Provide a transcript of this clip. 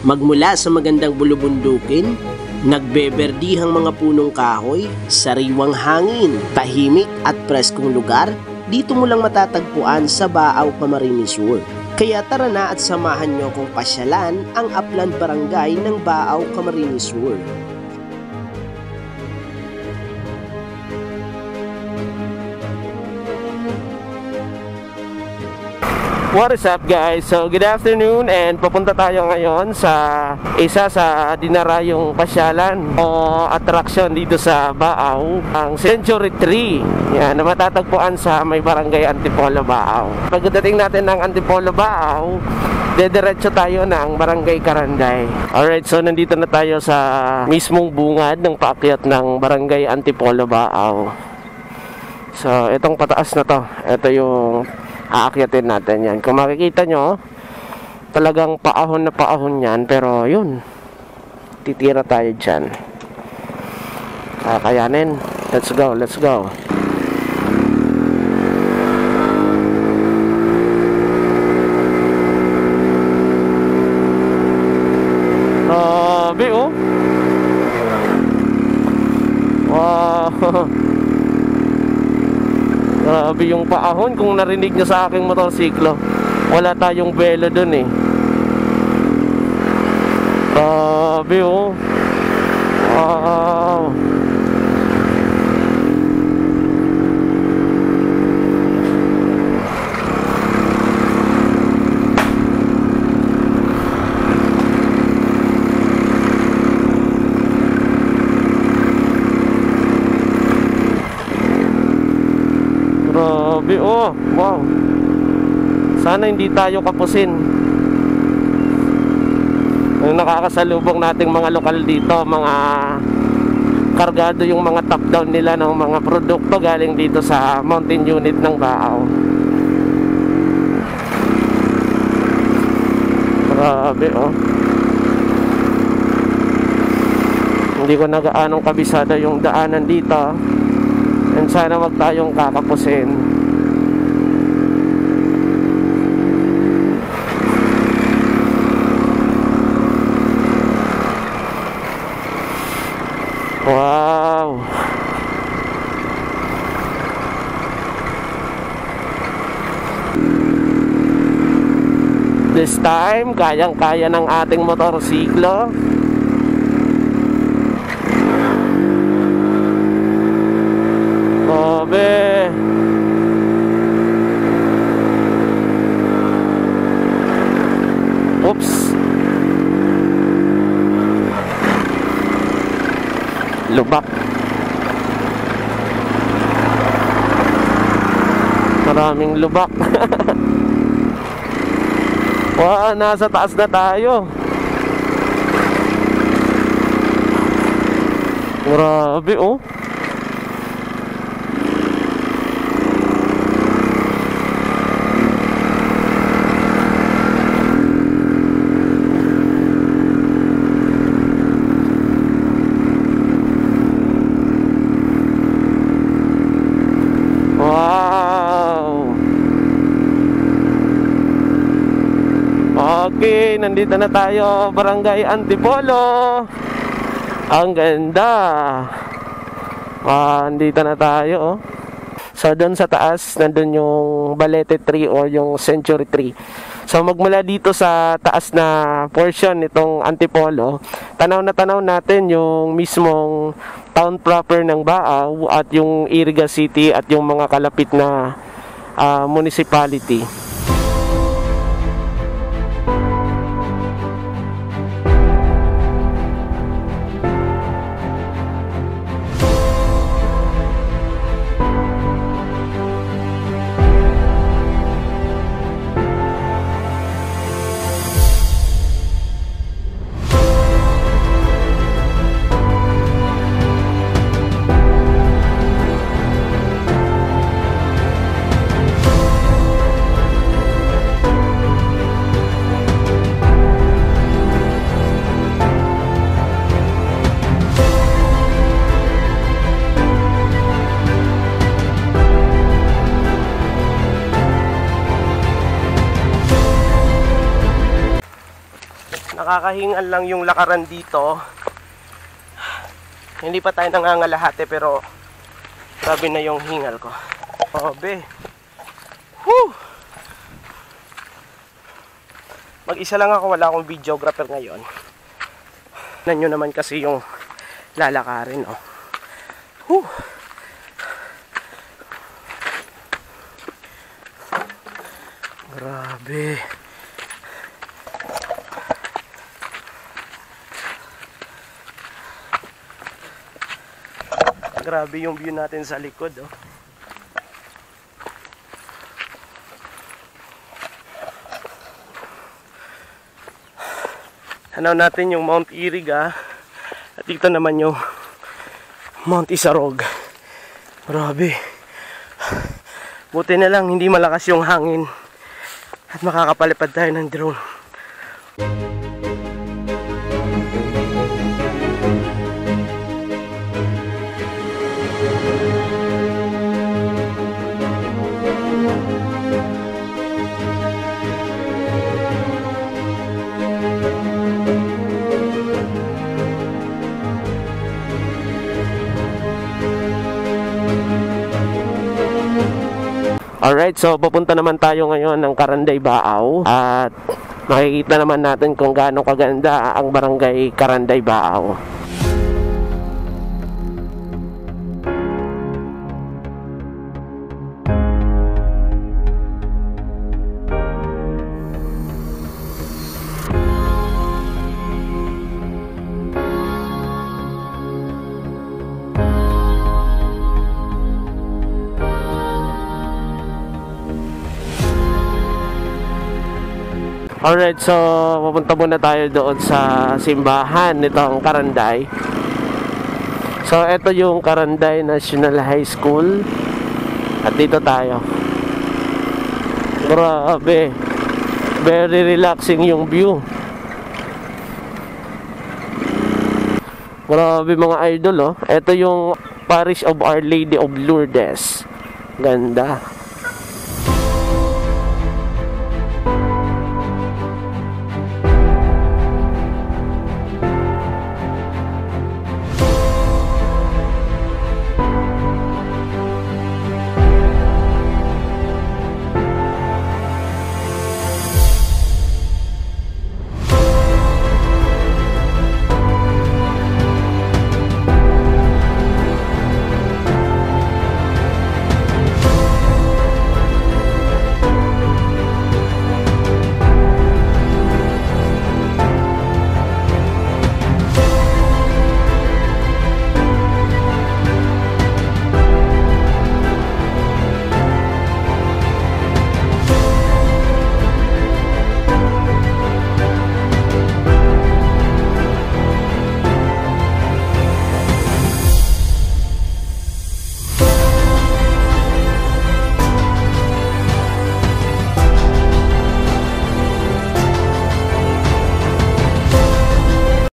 Magmula sa magandang bulubundukin, nagbeberdihang mga punong kahoy, sariwang hangin, tahimik at preskong lugar, dito mo lang matatagpuan sa Baaw, Camarines Sur. Kaya tara na at samahan nyo kong pasyalan ang Upland Barangay ng Baaw, Camarines Sur. What is up guys? So good afternoon and papunta tayo ngayon sa isa sa dinarayong pasyalan o attraction dito sa Baaw, ang Century Tree. Yan, na matatagpuan sa may barangay Antipolo, Baaw. Pagdating natin ng Antipolo, Baaw, dediretso tayo ng barangay Caranday. Alright, so nandito na tayo sa mismong bungad ng paakyat ng barangay Antipolo, Baaw. So itong pataas na to, ito yung aakyatin natin yan. Kung makikita nyo, talagang paahon na paahon yan. Pero yun, titira tayo dyan. Kakayanin. Let's go, let's go. Grabe oh. Wow. Grabe yung paahon. Kung narinig nyo sa aking motorsiklo, wala tayong belo dun eh. Grabe oh. Wow. Grabe oh, wow. Sana hindi tayo kapusin. Ang nakakasalubong nating mga lokal dito, mga kargado yung mga top down nila ng mga produkto galing dito sa mountain unit ng Baaw. Grabe oh. Hindi ko nagaanong kabisado yung daanan dito. And sana wag tayong kakapusin. Wow. This time, kayang-kaya ng ating motorsiklo. Grabe. Oops. Lubak. Maraming lubak. Wow, nasa taas na tayo. Grabe oh. Okay, nandito na tayo, barangay Antipolo. Ang ganda. Nandito na tayo oh. So doon sa taas, nandun yung Balete tree o yung Century Tree. So magmula dito sa taas na portion nitong Antipolo, tanaw na tanaw natin yung mismong town proper ng Baaw at yung Iriga City at yung mga kalapit na municipality. Nakakahingal lang yung lakaran dito. Hindi pa tayo nangangalahati pero grabe na yung hingal ko. Grabe. Woo! Mag-isa lang ako, wala akong videographer ngayon. Nanyo naman kasi yung lalakarin, oh. Woo! Grabe. Grabe yung view natin sa likod, oh. Hanaw natin yung Mount Iriga. At dito naman yung Mount Isarog. Grabe. Buti na lang hindi malakas yung hangin. At makakapalipad tayo ng drone. Alright, so papunta naman tayo ngayon ng Caranday, Baaw. At makikita naman natin kung gaano kaganda ang barangay Caranday, Baaw. Alright, so pupunta muna tayo doon sa simbahan nitong Caranday. So ito yung Caranday National High School. At dito tayo. Grabe. Very relaxing yung view. Grabe mga idol, oh. Ito yung Parish of Our Lady of Lourdes. Ganda.